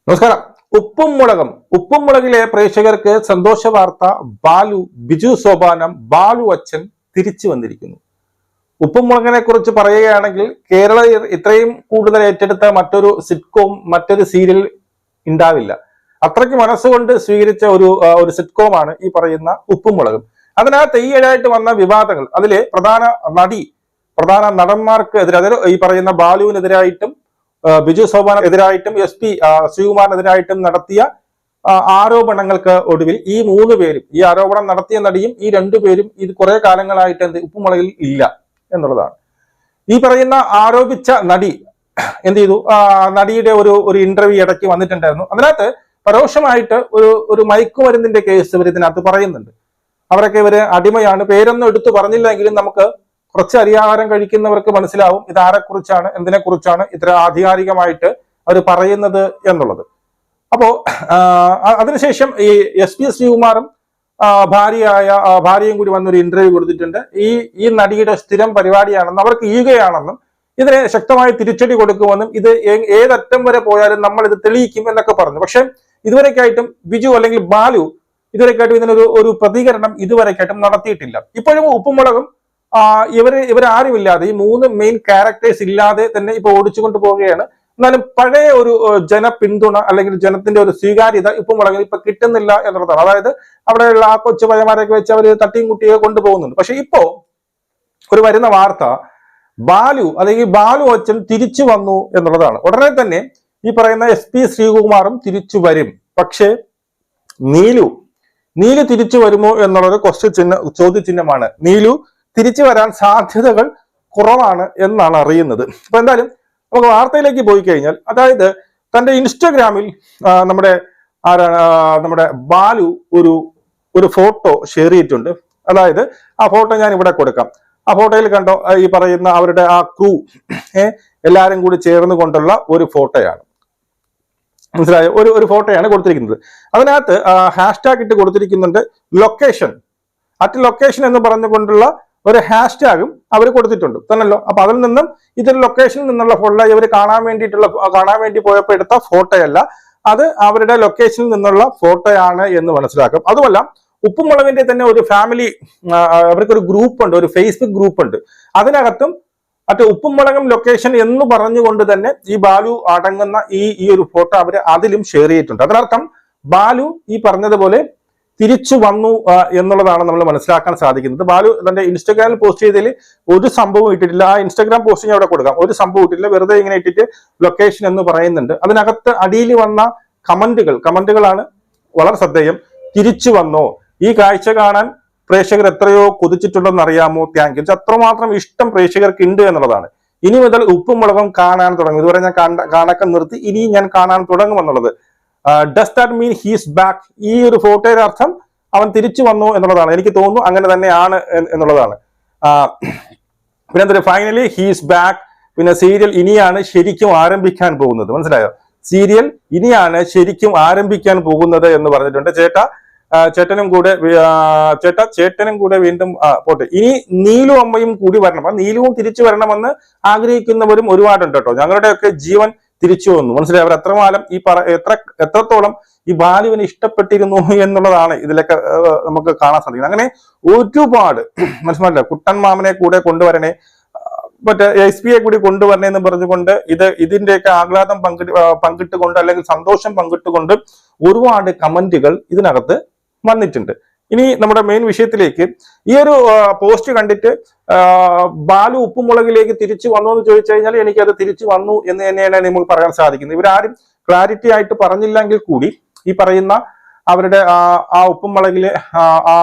നമസ്കാരം. ഉപ്പും മുളകിലെ പ്രേക്ഷകർക്ക് സന്തോഷ വാർത്ത. ബിജു സോപാനം ബാലു അച്ഛൻ തിരിച്ചു വന്നിരിക്കുന്നു. ഉപ്പും മുളകിനെ കുറിച്ച് പറയുകയാണെങ്കിൽ കേരള ഇത്രയും കൂടുതൽ ഏറ്റെടുത്ത മറ്റൊരു സിറ്റ്കോം, മറ്റൊരു സീരിയൽ ഉണ്ടാവില്ല. അത്രയ്ക്ക് മനസ്സുകൊണ്ട് സ്വീകരിച്ച ഒരു സിറ്റ്കോമാണ് ഈ പറയുന്ന ഉപ്പും മുളകും. അതിനകത്ത് ഈയിടെയായിട്ട് വന്ന വിവാദങ്ങൾ, അതിലെ പ്രധാന നടന്മാർക്ക് എതിരെ, അതായത് ഈ പറയുന്ന ബാലുവിനെതിരായിട്ടും ബിജു സോപാനെതിരായിട്ടും SP ശ്രീകുമാറിനെതിരായിട്ടും നടത്തിയ ആരോപണങ്ങൾക്ക് ഒടുവിൽ ഈ 3 പേരും, ഈ ആരോപണം നടത്തിയ നടിയും ഈ 2 പേരും ഇത് കുറെ കാലങ്ങളായിട്ട് ഉപ്പുമുളകിൽ ഇല്ല എന്നുള്ളതാണ്. ഈ പറയുന്ന ആരോപിച്ച നടി എന്ത് ചെയ്തു? നടിയുടെ ഒരു ഇന്റർവ്യൂ ഇടയ്ക്ക് വന്നിട്ടുണ്ടായിരുന്നു. അതിനകത്ത് പരോക്ഷമായിട്ട് ഒരു മയക്കുമരുന്നിന്റെ കേസ് ഇവർ ഇതിനകത്ത് പറയുന്നുണ്ട്. അവരൊക്കെ ഇവര് അടിമയാണ്. പേരൊന്നും എടുത്തു പറഞ്ഞില്ലെങ്കിലും നമുക്ക് കുറച്ച് അരിയാഹാരം കഴിക്കുന്നവർക്ക് മനസ്സിലാവും ഇത് ആരെക്കുറിച്ചാണ്, എന്തിനെ കുറിച്ചാണ് ഇത്ര ആധികാരികമായിട്ട് അവർ പറയുന്നത് എന്നുള്ളത്. അപ്പോ അതിനുശേഷം ഈ SP ശ്രീകുമാറും ഭാര്യയും കൂടി വന്നൊരു ഇന്റർവ്യൂ കൊടുത്തിട്ടുണ്ട്. ഈ നടിയുടെ സ്ഥിരം പരിപാടിയാണെന്നും അവർക്ക് ഈഗയാണെന്നും ഇതിനെ ശക്തമായി തിരിച്ചടി കൊടുക്കുമെന്നും ഇത് ഏതറ്റം വരെ പോയാലും നമ്മൾ ഇത് തെളിയിക്കും എന്നൊക്കെ പറഞ്ഞു. പക്ഷെ ഇതുവരെക്കായിട്ടും ബിജു അല്ലെങ്കിൽ ബാലു ഇതുവരെക്കായിട്ടും ഇതിനൊരു പ്രതികരണം ഇതുവരെക്കായിട്ടും നടത്തിയിട്ടില്ല. ഇപ്പോഴും ഉപ്പുമുളകും ഇവരാരുമില്ലാതെ, ഈ 3 മെയിൻ ക്യാരക്ടേഴ്സ് ഇല്ലാതെ തന്നെ ഇപ്പൊ ഓടിച്ചുകൊണ്ട് പോവുകയാണ്. എന്നാലും പഴയ ഒരു ജനപിന്തുണ അല്ലെങ്കിൽ ജനത്തിന്റെ ഒരു സ്വീകാര്യത ഉപ്പുമുളകിൽ ഇപ്പൊ കിട്ടുന്നില്ല എന്നുള്ളതാണ്. അതായത് അവിടെയുള്ള ആ കൊച്ചു പയ്യന്മാരെയൊക്കെ വെച്ച് അവർ തട്ടിയും കുട്ടിയെ കൊണ്ടുപോകുന്നുണ്ട്. പക്ഷെ ഇപ്പോ ഒരു വരുന്ന വാർത്ത ബാലു അച്ഛൻ തിരിച്ചു വന്നു എന്നുള്ളതാണ്. ഉടനെ തന്നെ ഈ പറയുന്ന SP ശ്രീകുമാറും തിരിച്ചു വരും. പക്ഷേ നീലു തിരിച്ചു വരുമോ എന്നുള്ളത് ചോദ്യചിഹ്നമാണ്. നീലു തിരിച്ചു വരാൻ സാധ്യതകൾ കുറവാണ് എന്നാണ് അറിയുന്നത്. അപ്പൊ എന്തായാലും നമുക്ക് വാർത്തയിലേക്ക് പോയി കഴിഞ്ഞാൽ, അതായത് തന്റെ ഇൻസ്റ്റഗ്രാമിൽ നമ്മുടെ ബാലു ഒരു ഫോട്ടോ ഷെയർ ചെയ്തിട്ടുണ്ട്. അതായത് ആ ഫോട്ടോ ഞാൻ ഇവിടെ കൊടുക്കാം. ആ ഫോട്ടോയിൽ കണ്ടോ, ഈ പറയുന്ന അവരുടെ ആ ക്രൂ എല്ലാരും കൂടി ചേർന്ന് കൊണ്ടുള്ള ഒരു ഫോട്ടോയാണ്. മനസ്സിലായോ? ഒരു ഫോട്ടോയാണ് കൊടുത്തിരിക്കുന്നത്. അതിനകത്ത് ഹാഷ്ടാഗ് ഇട്ട് കൊടുത്തിരിക്കുന്നുണ്ട്, ലൊക്കേഷൻ എന്ന് പറഞ്ഞുകൊണ്ടുള്ള ഒരു ഹാഷ്ടാഗും അവർ കൊടുത്തിട്ടുണ്ട് തന്നല്ലോ. അപ്പൊ അതിൽ നിന്നും ഇതൊരു ലൊക്കേഷനിൽ നിന്നുള്ള ഫോട്ടോ, ഇവർ കാണാൻ വേണ്ടി പോയപ്പോൾ എടുത്ത ഫോട്ടോയല്ല, അത് അവരുടെ ലൊക്കേഷനിൽ നിന്നുള്ള ഫോട്ടോയാണ് എന്ന് മനസ്സിലാക്കും. അതുമല്ല, ഉപ്പുമുളകിന്റെ തന്നെ ഒരു ഫാമിലി, അവർക്കൊരു ഗ്രൂപ്പ് ഉണ്ട്, ഒരു ഫേസ്ബുക്ക് ഗ്രൂപ്പ് ഉണ്ട്. അതിനകത്തും ഉപ്പുമുളകും ലൊക്കേഷൻ എന്ന് പറഞ്ഞുകൊണ്ട് തന്നെ ഈ ബാലു അടങ്ങുന്ന ഈ ഒരു ഫോട്ടോ അവർ അതിലും ഷെയർ ചെയ്തിട്ടുണ്ട്. അതിനർത്ഥം ബാലു ഈ പറഞ്ഞതുപോലെ തിരിച്ചു വന്നു എന്നുള്ളതാണ് നമ്മൾ മനസ്സിലാക്കാൻ സാധിക്കുന്നത്. ബാലു തന്റെ ഇൻസ്റ്റഗ്രാമിൽ പോസ്റ്റ് ചെയ്തതിൽ ഒരു സംഭവം ഇട്ടിട്ടില്ല. ആ ഇൻസ്റ്റഗ്രാം പോസ്റ്റ് ഞാൻ അവിടെ കൊടുക്കാം. ഒരു സംഭവം ഇട്ടിട്ടില്ല, വെറുതെ ഇങ്ങനെ ഇട്ടിട്ട് ലൊക്കേഷൻ എന്ന് പറയുന്നുണ്ട്. അതിനകത്ത് അടിയിൽ വന്ന കമന്റുകളാണ് വളരെ ശ്രദ്ധേയം. തിരിച്ചു വന്നോ, ഈ കാഴ്ച കാണാൻ പ്രേക്ഷകർ എത്രയോ കൊതിച്ചിട്ടുണ്ടെന്ന് അറിയാമോ, താങ്ക് യു. അത്രമാത്രം ഇഷ്ടം പ്രേക്ഷകർക്ക് ഉണ്ട് എന്നുള്ളതാണ്. ഇനി മുതൽ ഉപ്പുമുളകും കാണാൻ തുടങ്ങും. ഇതുവരെ ഞാൻ കാണാൻ നിർത്തി, ഇനി ഞാൻ കാണാൻ തുടങ്ങും എന്നുള്ളത്. Does that mean he's back? ഈ ഒരു ഫോട്ടോയുടെ അർത്ഥം അവൻ തിരിച്ചു വന്നു എന്നുള്ളതാണ്. എനിക്ക് തോന്നുന്നു അങ്ങനെ തന്നെയാണ് എന്നുള്ളതാണ്. പിന്നെ എന്താ, ഫൈനലി ഹീസ് ബാക്ക്. പിന്നെ സീരിയൽ ഇനിയാണ് ശരിക്കും ആരംഭിക്കാൻ പോകുന്നത്. മനസ്സിലായോ? സീരിയൽ ഇനിയാണ് ശരിക്കും ആരംഭിക്കാൻ പോകുന്നത് എന്ന് പറഞ്ഞിട്ടുണ്ട്. ചേട്ടനും കൂടെ വീണ്ടും പോട്ടെ. ഇനി നീലു അമ്മയും കൂടി വരണം. അപ്പൊ നീലുവും തിരിച്ചു വരണമെന്ന് ആഗ്രഹിക്കുന്നവരും ഒരുപാടുണ്ട് കേട്ടോ. ഞങ്ങളുടെയൊക്കെ ജീവൻ തിരിച്ചു വന്നു. മനസ്സിലായി? അവർ എത്രമാലം എത്രത്തോളം ഈ ബാലുവിനെ ഇഷ്ടപ്പെട്ടിരുന്നു എന്നുള്ളതാണ് ഇതിലൊക്കെ നമുക്ക് കാണാൻ സാധിക്കുന്നത്. അങ്ങനെ ഒരുപാട് മനസ്സിലായില്ല, കുട്ടൻ മാമനെ കൂടെ കൊണ്ടുവരണേ, മറ്റേ SP കൂടി കൊണ്ടുവരണേ എന്ന് പറഞ്ഞുകൊണ്ട് ഇതിന്റെയൊക്കെ ആഹ്ലാദം പങ്കിട്ടുകൊണ്ട് അല്ലെങ്കിൽ സന്തോഷം പങ്കിട്ടുകൊണ്ട് ഒരുപാട് കമന്റുകൾ ഇതിനകത്ത് വന്നിട്ടുണ്ട്. ഇനി നമ്മുടെ മെയിൻ വിഷയത്തിലേക്ക്, ഈ ഒരു പോസ്റ്റ് കണ്ടിട്ട് ബാലു ഉപ്പുമുളകിലേക്ക് തിരിച്ചു വന്നു എന്ന് ചോദിച്ചു കഴിഞ്ഞാൽ എനിക്കത് തിരിച്ചു വന്നു എന്ന് തന്നെയാണ് നമുക്ക് പറയാൻ സാധിക്കുന്നത്. ഇവരാരും ക്ലാരിറ്റി ആയിട്ട് പറഞ്ഞില്ലെങ്കിൽ കൂടി ഈ പറയുന്ന അവരുടെ ആ ഉപ്പുമുളകിലെ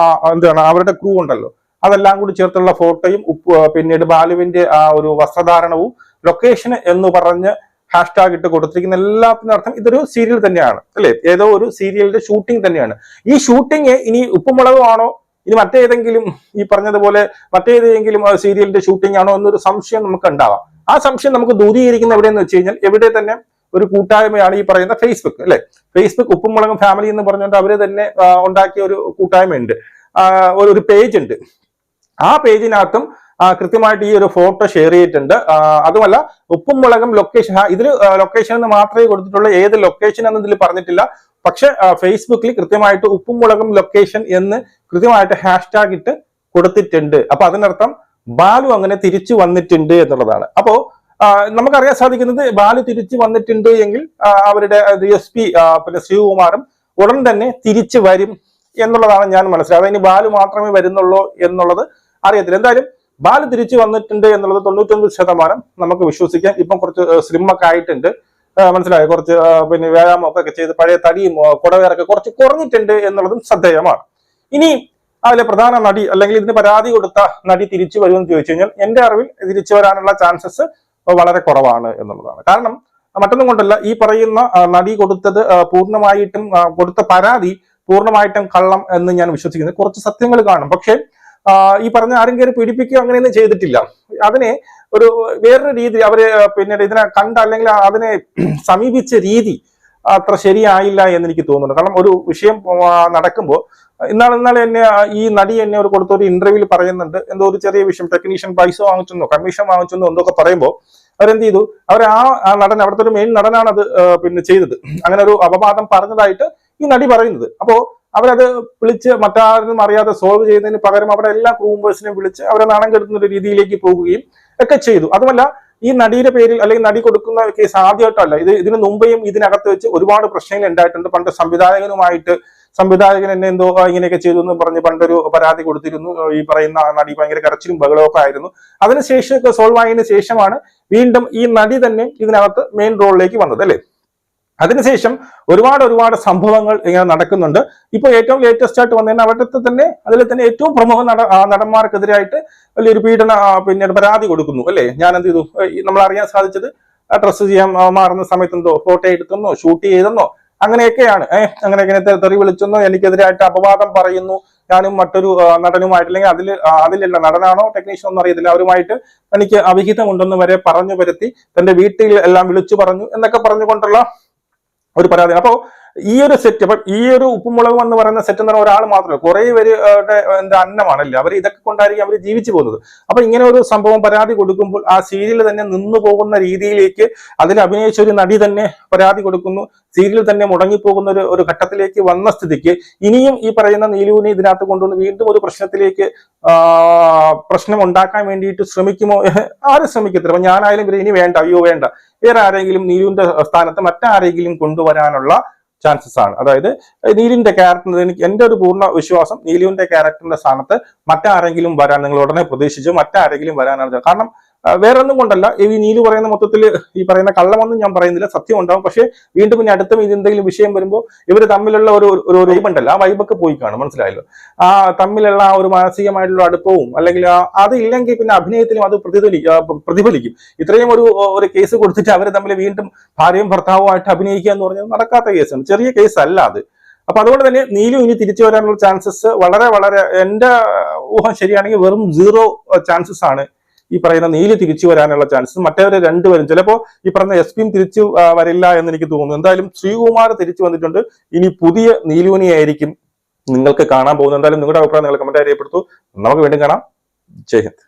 അവരുടെ ക്രൂ ഉണ്ടല്ലോ, അതെല്ലാം കൂടി ചേർത്തുള്ള ഫോട്ടോയും പിന്നീട് ബാലുവിന്റെ ആ ഒരു വസ്ത്രധാരണവും ലൊക്കേഷൻ എന്ന് പറഞ്ഞ് ഹാഷ്ടാഗ് ഇട്ട് കൊടുത്തിരിക്കുന്ന എല്ലാത്തിനും അർത്ഥം ഇതൊരു സീരിയൽ തന്നെയാണ്, അല്ലെ? ഏതോ ഒരു സീരിയലിന്റെ ഷൂട്ടിംഗ് തന്നെയാണ്. ഈ ഷൂട്ടിംഗ് ഇനി ഉപ്പുമുളകും ആണോ, ഇനി മറ്റേതെങ്കിലും ഈ പറഞ്ഞതുപോലെ മറ്റേതെങ്കിലും സീരിയലിന്റെ ഷൂട്ടിംഗ് ആണോ എന്നൊരു സംശയം നമുക്ക് ഉണ്ടാവാം. ആ സംശയം നമുക്ക് ദൂരീകരിക്കുന്ന എവിടെയെന്ന് വെച്ച് കഴിഞ്ഞാൽ, എവിടെ തന്നെ ഒരു കൂട്ടായ്മയാണ് ഈ പറയുന്ന ഫേസ്ബുക്ക്, അല്ലെ? ഫേസ്ബുക്ക് ഉപ്പുമുളകും ഫാമിലി എന്ന് പറഞ്ഞുകൊണ്ട് അവര് തന്നെ ഉണ്ടാക്കിയ ഒരു കൂട്ടായ്മ ഉണ്ട്, ഒരു പേജ് ഉണ്ട്. ആ പേജിനകത്തും കൃത്യമായിട്ട് ഈ ഒരു ഫോട്ടോ ഷെയർ ചെയ്തിട്ടുണ്ട്. അതുമല്ല ഉപ്പും മുളകും ലൊക്കേഷൻ, ഇതിൽ ലൊക്കേഷൻ എന്ന് മാത്രമേ കൊടുത്തിട്ടുള്ളൂ, ഏത് ലൊക്കേഷൻ എന്ന് ഇതിൽ പറഞ്ഞിട്ടില്ല. പക്ഷെ ഫേസ്ബുക്കിൽ കൃത്യമായിട്ട് ഉപ്പും മുളകും ലൊക്കേഷൻ എന്ന് കൃത്യമായിട്ട് ഹാഷ്ടാഗ് ഇട്ട് കൊടുത്തിട്ടുണ്ട്. അപ്പൊ അതിനർത്ഥം ബാലു അങ്ങനെ തിരിച്ചു വന്നിട്ടുണ്ട് എന്നുള്ളതാണ്. അപ്പോ നമുക്കറിയാൻ സാധിക്കുന്നത് ബാലു തിരിച്ചു വന്നിട്ടുണ്ട് എങ്കിൽ അവരുടെ DSP പിന്നെ ശ്രീകുമാറും ഉടൻ തന്നെ തിരിച്ചു വരും എന്നുള്ളതാണ് ഞാൻ മനസ്സിലായത്. ഇനി ബാലു മാത്രമേ വരുന്നുള്ളൂ എന്നുള്ളത് അറിയത്തില്ല. എന്തായാലും ബാലു തിരിച്ചു വന്നിട്ടുണ്ട് എന്നുള്ളത് 99% നമുക്ക് വിശ്വസിക്കാം. ഇപ്പം കുറച്ച് സ്ലിമ്മൊക്കെ ആയിട്ടുണ്ട്, മനസ്സിലായോ, കുറച്ച് പിന്നെ വ്യായാമമൊക്കെ ചെയ്ത് പഴയ തടിയും കുടവേറൊക്കെ കുറച്ച് കുറഞ്ഞിട്ടുണ്ട് എന്നുള്ളതും ശ്രദ്ധേയമാണ്. ഇനി അതിലെ പ്രധാന നടി അല്ലെങ്കിൽ ഇതിന് പരാതി കൊടുത്ത നടി തിരിച്ചു വരുമെന്ന് ചോദിച്ചു കഴിഞ്ഞാൽ എന്റെ അറിവിൽ തിരിച്ചു വരാനുള്ള ചാൻസസ് വളരെ കുറവാണ് എന്നുള്ളതാണ്. കാരണം മറ്റൊന്നും കൊണ്ടല്ല, ഈ പറയുന്ന നടി കൊടുത്തത് പൂർണ്ണമായിട്ടും കൊടുത്ത പരാതി പൂർണ്ണമായിട്ടും കള്ളം എന്ന് ഞാൻ വിശ്വസിക്കുന്നത്. കുറച്ച് സത്യങ്ങൾ കാണും, പക്ഷെ ഈ പറഞ്ഞ ആരും കയറി പീഡിപ്പിക്കുക അങ്ങനെയൊന്നും ചെയ്തിട്ടില്ല. അതിനെ ഒരു വേറൊരു രീതി അവര് പിന്നീട് ഇതിനെ കണ്ട അല്ലെങ്കിൽ അതിനെ സമീപിച്ച രീതി അത്ര ശരിയായില്ല എന്ന് എനിക്ക് തോന്നുന്നു. കാരണം ഒരു വിഷയം നടക്കുമ്പോൾ ഇന്നാളെ എന്നെ ഈ നടി എന്നെ ഒരു കൊടുത്ത ഒരു ഇന്റർവ്യൂവിൽ പറയുന്നുണ്ട്, എന്തോ ഒരു ചെറിയ വിഷയം ടെക്നീഷ്യൻ പൈസ വാങ്ങിച്ചെന്നോ കമ്മീഷൻ വാങ്ങിച്ചെന്നോ എന്തൊക്കെ പറയുമ്പോൾ അവരെന്ത് ചെയ്തു, അവർ ആ നടൻ, അവിടുത്തെ ഒരു മെയിൻ നടനാണ് അത് പിന്നെ ചെയ്തത്, അങ്ങനെ ഒരു അപവാദം പറഞ്ഞതായിട്ട് ഈ നടി പറയുന്നത്. അപ്പോ അവരത് വിളിച്ച് മറ്റാരും അറിയാതെ സോൾവ് ചെയ്യുന്നതിന് പകരം അവിടെ എല്ലാ ക്രൂ മെമ്പേഴ്സിനെയും വിളിച്ച് അവരെ നാണം കെടുത്തുന്ന ഒരു രീതിയിലേക്ക് പോവുകയും ഒക്കെ ചെയ്തു. അതുമല്ല ഈ നടിയുടെ പേരിൽ അല്ലെങ്കിൽ നടി കൊടുക്കുന്ന കേസ് ആദ്യമായിട്ടല്ല, ഇതിന് മുമ്പേയും ഇതിനകത്ത് വെച്ച് ഒരുപാട് പ്രശ്നങ്ങൾ ഉണ്ടായിട്ടുണ്ട്. പണ്ട് സംവിധായകൻ എന്നെ എന്തോ ഇങ്ങനെയൊക്കെ ചെയ്തു എന്ന് പറഞ്ഞ് പണ്ടൊരു പരാതി കൊടുത്തിരുന്നു. ഈ പറയുന്ന നടി ഭയങ്കര കരച്ചിലും ബഹളമൊക്കെ ആയിരുന്നു. അതിനുശേഷം സോൾവ് ആയതിനു ശേഷമാണ് വീണ്ടും ഈ നടി തന്നെ ഇതിനകത്ത് മെയിൻ റോളിലേക്ക് വന്നത്, അല്ലേ? അതിനുശേഷം ഒരുപാട് സംഭവങ്ങൾ ഇങ്ങനെ നടക്കുന്നുണ്ട്. ഇപ്പൊ ഏറ്റവും ലേറ്റസ്റ്റ് ആയിട്ട് വന്നതിന് അവിടുത്തെ തന്നെ അതിൽ തന്നെ ഏറ്റവും പ്രമുഖ നടന്മാർക്കെതിരായിട്ട് വലിയൊരു പീഡന പിന്നീട് പരാതി കൊടുക്കുന്നു, അല്ലെ? ഞാൻ എന്ത് ചെയ്തു, നമ്മൾ അറിയാൻ സാധിച്ചത് ഡ്രസ്സ് ചെയ്യാൻ മാറുന്ന സമയത്ത് എന്തോ ഫോട്ടോ എടുത്തെന്നോ ഷൂട്ട് ചെയ്തെന്നോ അങ്ങനെയൊക്കെയാണ്. അങ്ങനെയൊക്കെ തെറി വിളിച്ചെന്നോ എനിക്കെതിരായിട്ട് അപവാദം പറയുന്നു, ഞാനും മറ്റൊരു നടനുമായിട്ട് അല്ലെങ്കിൽ അതിലുള്ള നടനാണോ ടെക്നീഷ്യൻ ഒന്നും അറിയത്തില്ല, അവരുമായിട്ട് എനിക്ക് അവിഹിതമുണ്ടെന്ന് വരെ പറഞ്ഞു വരുത്തി തന്റെ വീട്ടിൽ എല്ലാം വിളിച്ചു പറഞ്ഞു എന്നൊക്കെ പറഞ്ഞുകൊണ്ടുള്ള ഒരു പരാതി. അപ്പോ ഈ ഒരു സെറ്റ്, അപ്പൊ ഈ ഒരു ഉപ്പുമുളകും എന്ന് പറയുന്ന സെറ്റ് എന്ന് പറഞ്ഞ ഒരാൾ മാത്രമല്ല, കുറെ പേരുടെ എന്താ അന്നമാണല്ലേ, അവർ ഇതൊക്കെ കൊണ്ടായിരിക്കും അവർ ജീവിച്ചു പോകുന്നത്. അപ്പൊ ഇങ്ങനെ ഒരു സംഭവം പരാതി കൊടുക്കുമ്പോൾ ആ സീരിയൽ തന്നെ നിന്നു പോകുന്ന രീതിയിലേക്ക് അതിൽ അഭിനയിച്ച ഒരു നടി തന്നെ പരാതി കൊടുക്കുന്നു, സീരിയൽ തന്നെ മുടങ്ങിപ്പോകുന്ന ഒരു ഘട്ടത്തിലേക്ക് വന്ന സ്ഥിതിക്ക് ഇനിയും ഈ പറയുന്ന നീലുവിനെ ഇതിനകത്ത് കൊണ്ടുവന്ന് വീണ്ടും ഒരു പ്രശ്നം ഉണ്ടാക്കാൻ വേണ്ടിയിട്ട് ശ്രമിക്കുമോ? ആരും ശ്രമിക്കത്തില്ല. അപ്പൊ ഞാനായാലും ഇനി വേണ്ട, അയ്യോ വേണ്ട, വേറെ ആരെങ്കിലും നീലുവിന്റെ സ്ഥാനത്ത് മറ്റാരെങ്കിലും കൊണ്ടുവരാനുള്ള ചാൻസസ് ആണ്. അതായത് നീലുവിന്റെ ക്യാരക്ടർ, എനിക്ക് എന്റെ ഒരു പൂർണ്ണ വിശ്വാസം നീലുവിന്റെ ക്യാരക്ടറിന്റെ സ്ഥാനത്ത് മറ്റാരെങ്കിലും വരാൻ നിങ്ങൾ ഉടനെ പ്രതീക്ഷിച്ചു, മറ്റാരെങ്കിലും വരാനാണ്. കാരണം വേറെ ഒന്നും കൊണ്ടല്ല, ഈ നീലു പറയുന്ന മൊത്തത്തിൽ ഈ പറയുന്ന കള്ളമൊന്നും ഞാൻ പറയുന്നില്ല, സത്യം ഉണ്ടാവും. പക്ഷെ വീണ്ടും പിന്നെ അടുത്തും എന്തെങ്കിലും വിഷയം വരുമ്പോൾ ഇവർ തമ്മിലുള്ള ഒരു വൈബ് ഉണ്ടല്ലോ, ആ വൈബൊക്കെ പോയി കാണും, മനസ്സിലായല്ലോ? ആ തമ്മിലുള്ള ആ ഒരു മാനസികമായിട്ടുള്ള അടുപ്പവും അല്ലെങ്കിൽ അതില്ലെങ്കിൽ പിന്നെ അഭിനയത്തിലും അത് പ്രതിഫലിക്കും. ഇത്രയും ഒരു കേസ് കൊടുത്തിട്ട് അവർ തമ്മിൽ വീണ്ടും ഭാര്യയും ഭർത്താവുമായിട്ട് അഭിനയിക്കുക എന്ന് പറഞ്ഞാൽ നടക്കാത്ത കേസാണ്, ചെറിയ കേസ് അല്ല അത്. അപ്പൊ അതുകൊണ്ട് തന്നെ നീലു ഇനി തിരിച്ചു വരാനുള്ള ചാൻസസ് വളരെ എന്റെ ഊഹം ശരിയാണെങ്കിൽ വെറും 0 ചാൻസസ് ആണ് ഈ പറയുന്ന നീലു തിരിച്ചു വരാനുള്ള ചാൻസസ്. മറ്റേവരെ രണ്ടുപേരും ചിലപ്പോൾ ഈ പറഞ്ഞ SP തിരിച്ചു വരില്ല എന്ന് എനിക്ക് തോന്നുന്നു. എന്തായാലും ശ്രീകുമാർ തിരിച്ചു വന്നിട്ടുണ്ട്. ഇനി പുതിയ നീലുവിനെ ആയിരിക്കും നിങ്ങൾക്ക് കാണാൻ പോകുന്നത്. എന്തായാലും നിങ്ങളുടെ അഭിപ്രായം നിങ്ങൾ കമന്റ് രേഖപ്പെടുത്തൂ. നമുക്ക് വീണ്ടും കാണാം. ജയ് ഹിന്ദ്.